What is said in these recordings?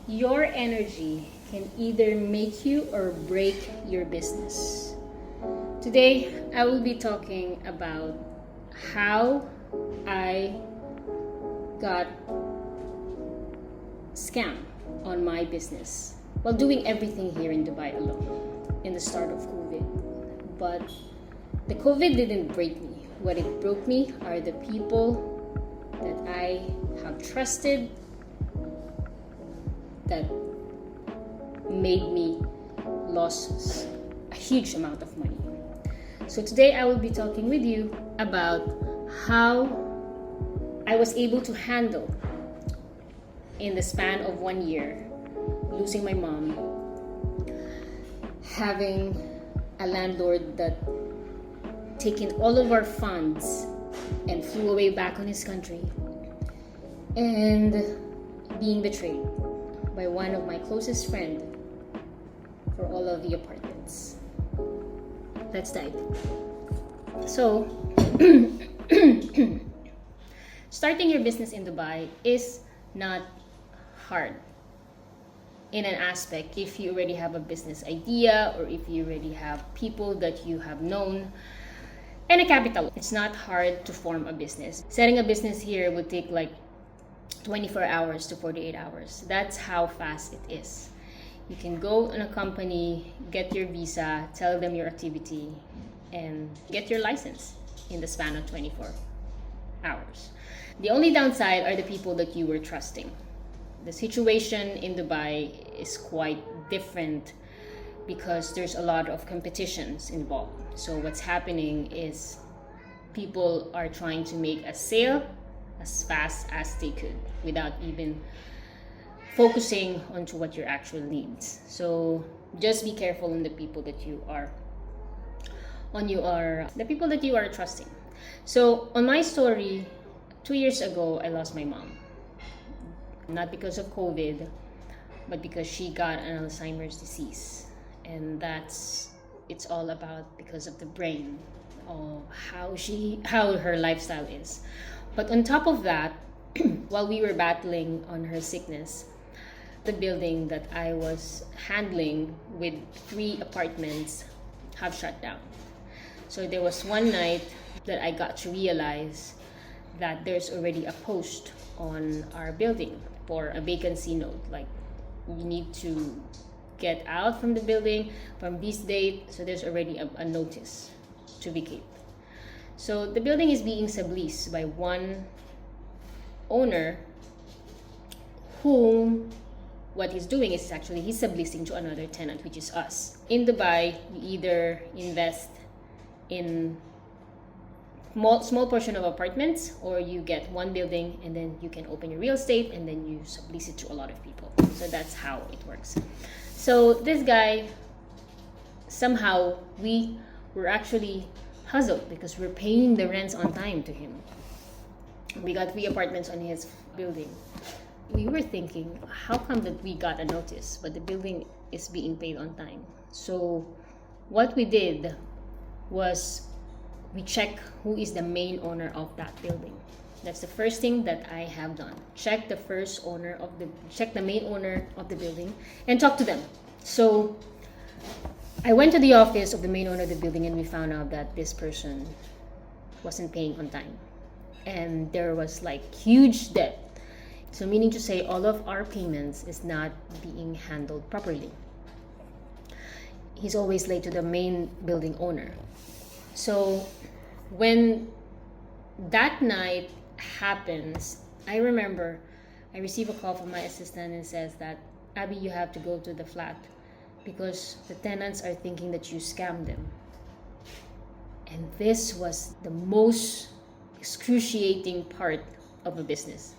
Your energy can either make you or break your business. Today, I will be talking about how I got scammed on my business while doing everything here in Dubai alone in the start of COVID. But the COVID didn't break me. What it broke me are the people that I have trusted that made me lose a huge amount of money. So today I will be talking with you about how I was able to handle in the span of 1 year losing my mom, having a landlord that taken all of our funds and flew away back on his country, and being betrayed by one of my closest friends for all of the apartments. Let's dive in. So, starting your business in Dubai is not hard in an aspect if you already have a business idea or if you already have people that you have known and a capital. It's not hard to form a business. Setting a business here would take like 24 hours to 48 hours. That's how fast it is. You can go in a company, get your visa, tell them your activity, and get your license in the span of 24 hours. The only downside are the people that you were trusting. The situation in Dubai is quite different because there's a lot of competitions involved. So what's happening is people are trying to make a sale as fast as they could without even focusing onto what your actual needs. So just be careful on the people that you are trusting. So on my story, 2 years ago I lost my mom. Not because of COVID, but because she got an Alzheimer's disease. And it's all about because of the brain, or how her lifestyle is. But on top of that, while we were battling on her sickness, the building that I was handling with 3 apartments have shut down. So there was one night that I got to realize that there's already a post on our building for a vacancy note, like you need to get out from the building from this date. So there's already a notice to vacate. So the building is being subleased by one owner whom what he's doing is actually he's subleasing to another tenant, which is us. In Dubai, you either invest in small portion of apartments, or you get one building and then you can open your real estate and then you sublease it to a lot of people. So that's how it works. So this guy, somehow we were actually hustled because we're paying the rents on time to him. We got 3 apartments on his building. We were thinking, how come that we got a notice but the building is being paid on time? So what we did was we check who is the main owner of that building. That's the first thing that I have done. Check the main owner of the building and talk to them. So I went to the office of the main owner of the building and we found out that this person wasn't paying on time. And there was like huge debt. So meaning to say all of our payments is not being handled properly. He's always late to the main building owner. So when that night happens, I remember I received a call from my assistant and says that, Abby, you have to go to the flat because the tenants are thinking that you scammed them. And this was the most excruciating part of a business.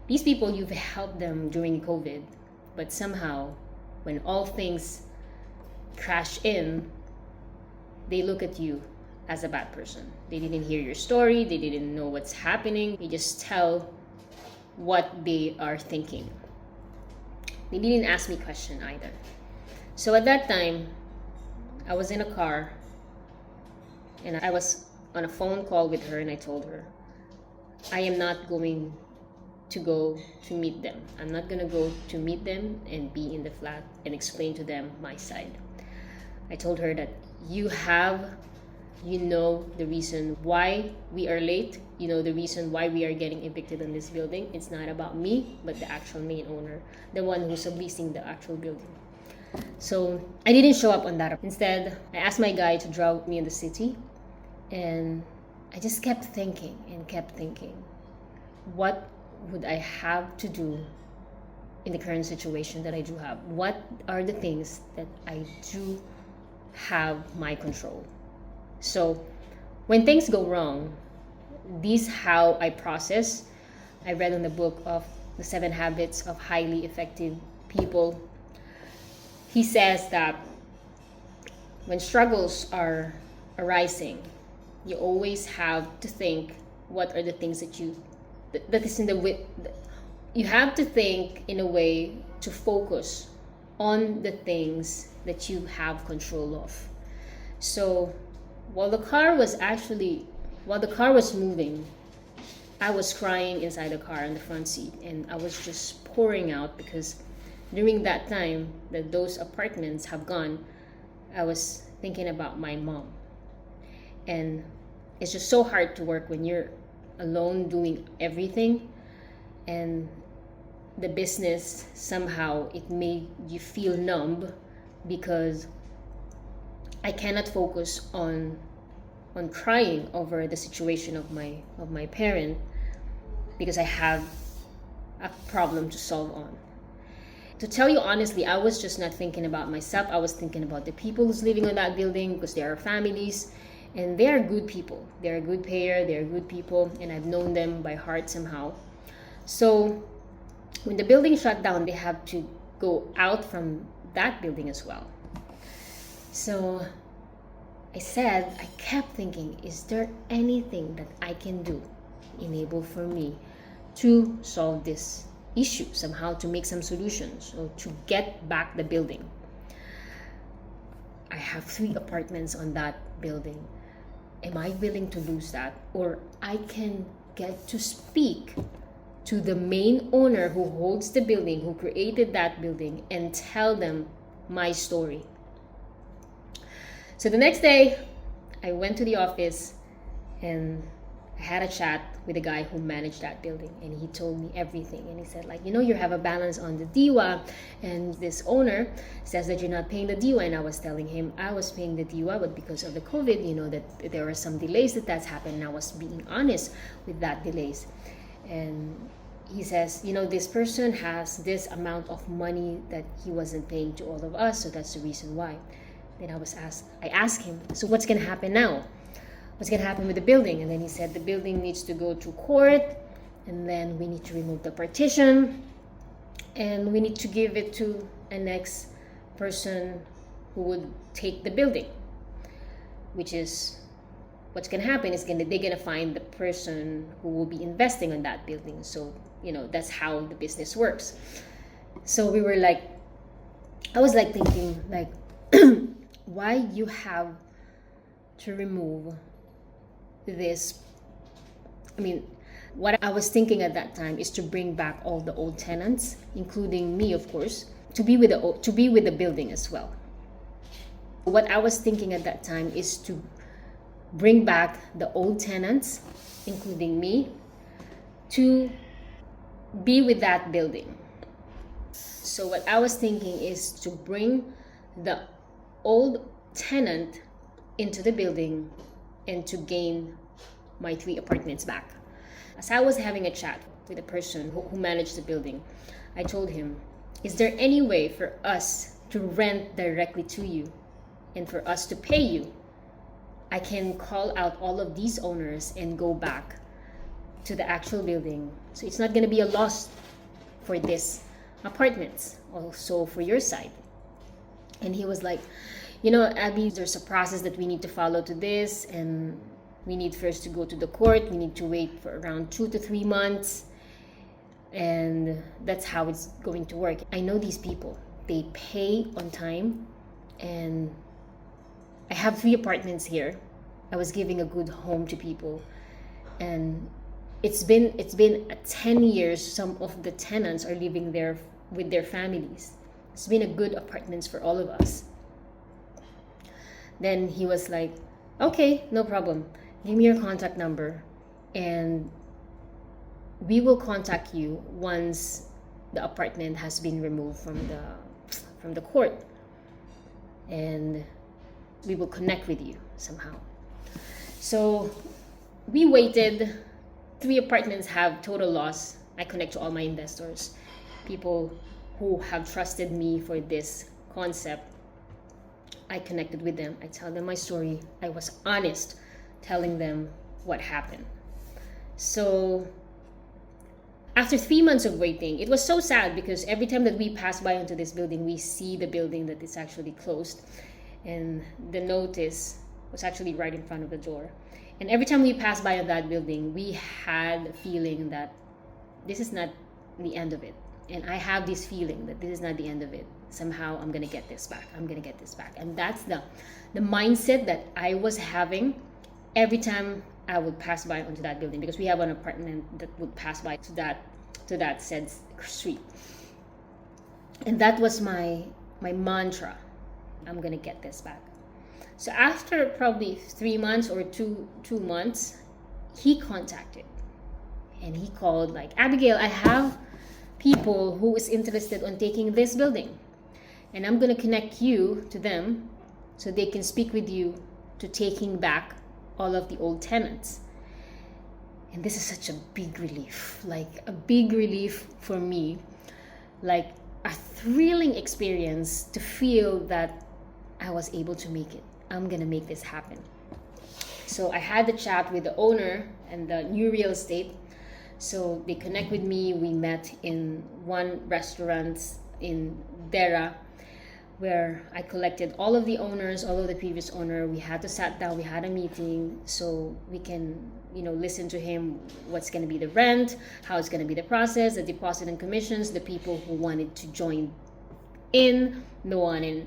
These people, you've helped them during COVID, but somehow when all things crash in, they look at you as a bad person. They didn't hear your story, they didn't know what's happening, they just tell what they are thinking. They didn't ask me question either. So at that time, I was in a car and I was on a phone call with her and I told her, I am not going to go to meet them. I'm not gonna go to meet them and be in the flat and explain to them my side. I told her that you know the reason why we are late, you know the reason why we are getting evicted in this building. It's not about me, but the actual main owner, the one who's subleasing the actual building. So I didn't show up on that. Instead, I asked my guy to drive me in the city, and I just kept thinking, what would I have to do in the current situation that I do have? What are the things that I do have my control? So when things go wrong, this how I process. I read on the book of the 7 Habits of Highly Effective People. He says that when struggles are arising, you always have to think what are the things that is in the way. You have to think in a way to focus on the things that you have control of. So while the car was moving, I was crying inside the car in the front seat, and I was just pouring out because during that time that those apartments have gone, I was thinking about my mom. And it's just so hard to work when you're alone doing everything, and the business somehow it made you feel numb because I cannot focus on crying over the situation of my parent because I have a problem to solve on. To tell you honestly, I was just not thinking about myself. I was thinking about the people who's living on that building, because there are families and they are good people. They're a good payer, they're good people, and I've known them by heart somehow. So when the building shut down, they have to go out from that building as well. So I kept thinking, is there anything that I can do enable for me to solve this issue somehow, to make some solutions or to get back the building? I have 3 apartments on that building. Am I willing to lose that? Or I can get to speak to the main owner who holds the building, who created that building, and tell them my story. So the next day, I went to the office and I had a chat with the guy who managed that building, and he told me everything. And he said, you have a balance on the DIWA, and this owner says that you're not paying the DIWA. And I was telling him I was paying the DIWA, but because of the COVID, that there were some delays that's happened, and I was being honest with that delays. And he says, this person has this amount of money that he wasn't paying to all of us, so that's the reason why. Then I asked him, so what's going to happen now? What's going to happen with the building? And then he said the building needs to go to court, and then we need to remove the partition, and we need to give it to a next person who would take the building, which is what's going to happen is they're going to find the person who will be investing on that building. So, that's how the business works. So I was thinking why you have to remove this. What I was thinking at that time is to bring back all the old tenants, including me, of course, to be with the building as well. What I was thinking at that time is to bring back the old tenants, including me, to be with that building. So what I was thinking is to bring the old tenant into the building and to gain my 3 apartments back. As I was having a chat with the person who managed the building, I told him, is there any way for us to rent directly to you and for us to pay you? I can call out all of these owners and go back to the actual building. So it's not going to be a loss for this apartments, also for your side. And he was like, Abby, there's a process that we need to follow to this, and we need first to go to the court. We need to wait for around 2 to 3 months, and that's how it's going to work. I know these people, they pay on time, and I have 3 apartments here. I was giving a good home to people, and it's been 10 years. Some of the tenants are living there with their families. It's been a good apartments for all of us. Then he was like, okay, no problem, give me your contact number and we will contact you once the apartment has been removed from the court, and we will connect with you somehow. So we waited. 3 apartments have total loss. I connect to all my investors, people who have trusted me for this concept. I connected with them. I tell them my story. I was honest, telling them what happened. So after 3 months of waiting, it was so sad because every time that we pass by into this building, we see the building that is actually closed, and the notice was actually right in front of the door. And every time we passed by on that building, we had a feeling that this is not the end of it. And I have this feeling that this is not the end of it. Somehow I'm gonna get this back. I'm gonna get this back. And that's the mindset that I was having every time I would pass by onto that building, because we have an apartment that would pass by to that said street. And that was my mantra. I'm gonna get this back. So after probably 3 months or two months, he contacted and he called like, Abigail, I have people who is interested on taking this building, and I'm gonna connect you to them so they can speak with you to taking back all of the old tenants. And this is such a big relief, like a big relief for me, like a thrilling experience to feel that I was able to make it. I'm gonna make this happen. So I had the chat with the owner and the new real estate. So they connect with me. We met in one restaurant in Dera, where I collected all of the owners, all of the previous owner. We had to sat down, we had a meeting so we can, listen to him, what's gonna be the rent, how it's gonna be the process, the deposit and commissions, the people who wanted to join in, the one in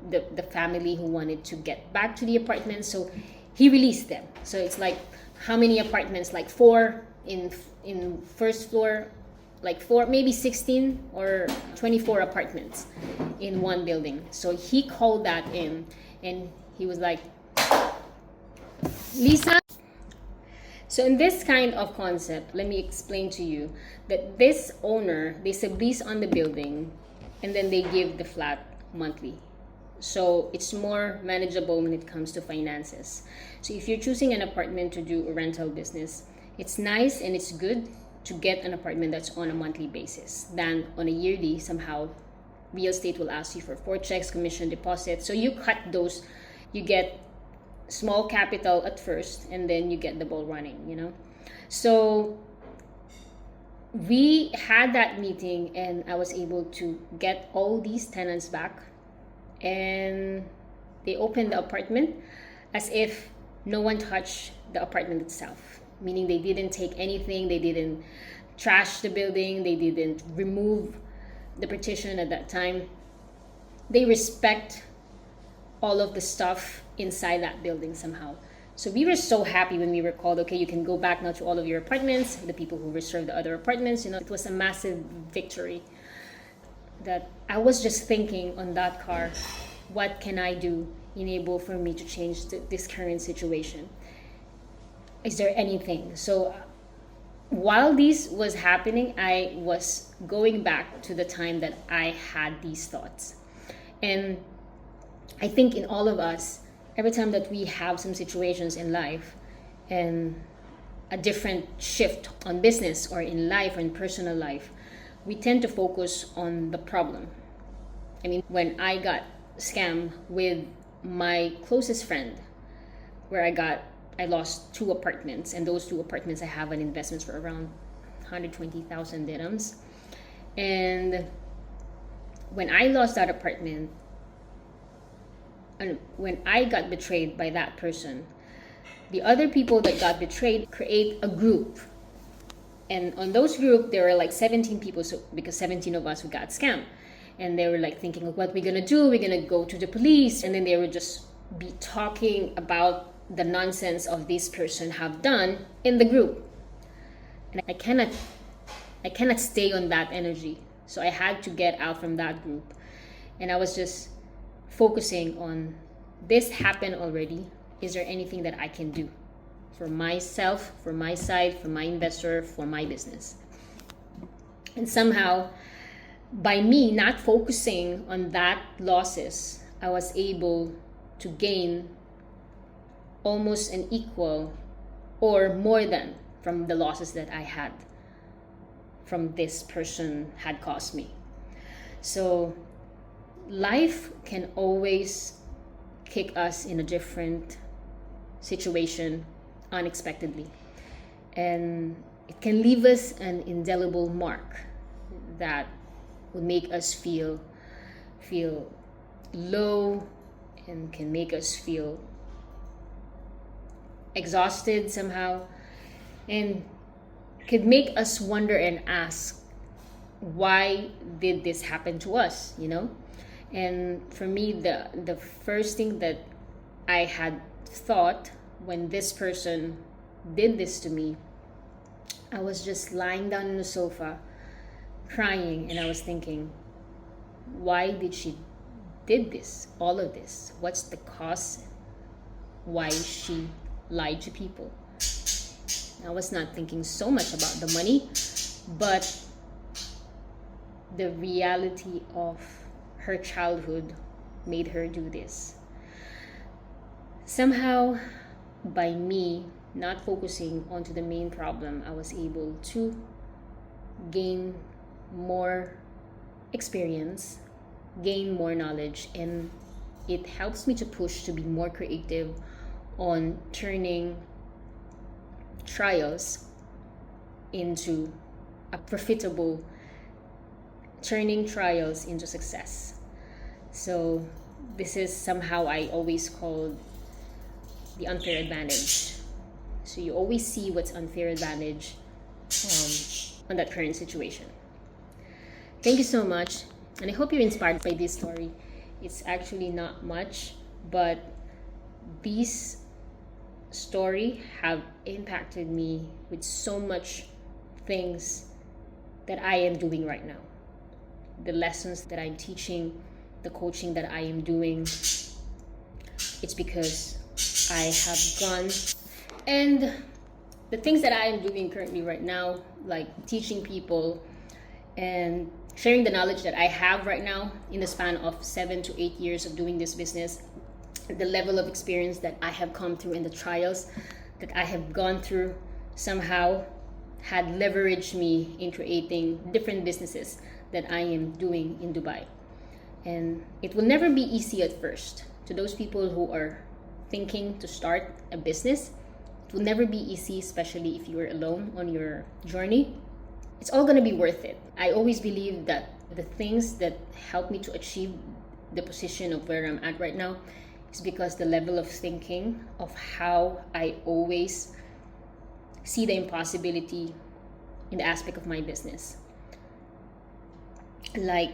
the family who wanted to get back to the apartment. So he released them. So it's like, how many apartments? Like 4 in first floor, like 4, maybe 16 or 24 apartments in one building. So he called that in and he was like, Lisa. So in this kind of concept, let me explain to you that this owner, they sublease on the building and then they give the flat monthly. So it's more manageable when it comes to finances. So if you're choosing an apartment to do a rental business, it's nice and it's good to get an apartment that's on a monthly basis than on a yearly. Somehow real estate will ask you for 4 checks, commission, deposit. So you cut those, you get small capital at first and then you get the ball running, So we had that meeting and I was able to get all these tenants back, and they opened the apartment as if no one touched the apartment itself, meaning they didn't take anything, they didn't trash the building, they didn't remove the partition at that time. They respect all of the stuff inside that building somehow. So we were so happy when we were called, okay, you can go back now to all of your apartments, the people who reserved the other apartments. It was a massive victory that I was just thinking on that car, what can I do enable for me to change this current situation? Is there anything? So while this was happening, I was going back to the time that I had these thoughts. And I think in all of us, every time that we have some situations in life and a different shift on business or in life or in personal life, we tend to focus on the problem. I mean, when I got scammed with my closest friend, where I lost 2 apartments, and those 2 apartments I have an investments for around 120,000 dirhams. And when I lost that apartment, and when I got betrayed by that person, the other people that got betrayed create a group. And on those group, there were like 17 people, so because 17 of us who got scammed. And they were like thinking, what we're gonna do, we're gonna go to the police. And then they would just be talking about the nonsense of this person have done in the group. And I cannot stay on that energy. So I had to get out from that group. And I was just focusing on, this happened already. Is there anything that I can do for myself, for my side, for my investor, for my business? And somehow, by me not focusing on that losses, I was able to gain almost an equal or more than from the losses that I had from this person had caused me. So life can always kick us in a different situation unexpectedly, and it can leave us an indelible mark that would make us feel low, and can make us feel exhausted somehow, and could make us wonder and ask, why did this happen to us, you know? And for me, the first thing that I had thought when this person did this to me, I was just lying down on the sofa crying, and I was thinking, why did she did this, all of this? What's the cause? Why she lied to people? I was not thinking so much about the money, but the reality of her childhood made her do this. Somehow, by me not focusing onto the main problem, I was able to gain more experience, gain more knowledge, and it helps me to push to be more creative on turning trials into a profitable, turning trials into success. So this is somehow I always called the unfair advantage. So you always see what's unfair advantage on that current situation. Thank you so much, and I hope you're inspired by this story. It's actually not much, but these story have impacted me with so much things that I am doing right now. The lessons that I'm teaching, the coaching that I am doing, it's because I have gone, and the things that I am doing currently right now, like teaching people and sharing the knowledge that I have right now in the span of 7 to 8 years of doing this business, the level of experience that I have come through and the trials that I have gone through somehow had leveraged me in creating different businesses that I am doing in Dubai. And it will never be easy at first. To those people who are thinking to start a business, it will never be easy, especially if you are alone on your journey. It's all going to be worth it. I always believe that the things that help me to achieve the position of where I'm at right now is because the level of thinking of how I always see the impossibility in the aspect of my business. Like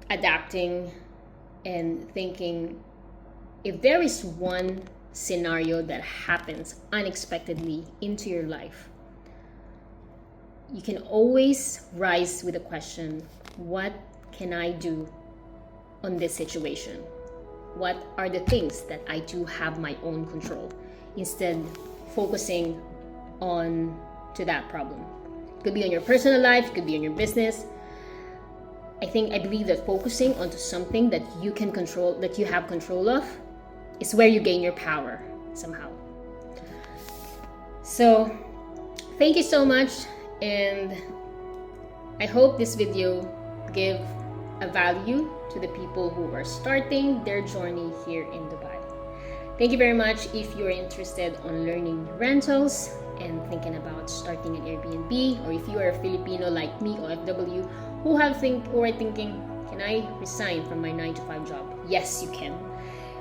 adapting and thinking, if there is one scenario that happens unexpectedly into your life, you can always rise with a question, what can I do on this situation? What are the things that I do have my own control? Instead, focusing on to that problem. It could be on your personal life, it could be on your business. I believe that focusing onto something that you can control, that you have control of, is where you gain your power somehow. So, thank you so much, and I hope this video give a value to the people who are starting their journey here in Dubai. Thank you very much. If you're interested on learning rentals and thinking about starting an Airbnb, or if you are a Filipino like me or FW who are thinking, can I resign from my 9-to-5 job? Yes, you can.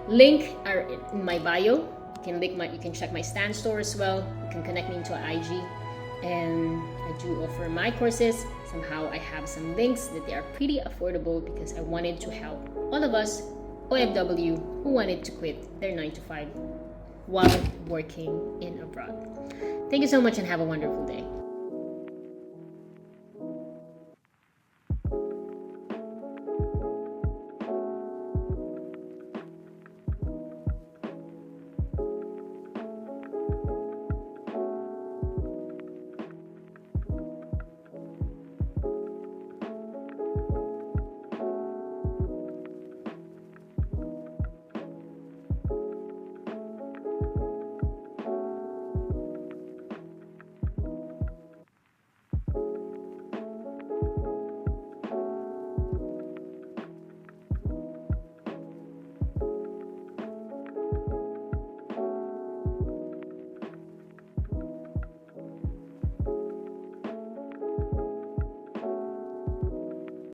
Link are in my bio. You can check my stand store as well. You can connect me into IG, and I do offer my courses. Somehow I have some links that they are pretty affordable because I wanted to help all of us OFW who wanted to quit their 9-to-5 while working in abroad. Thank you so much and have a wonderful day.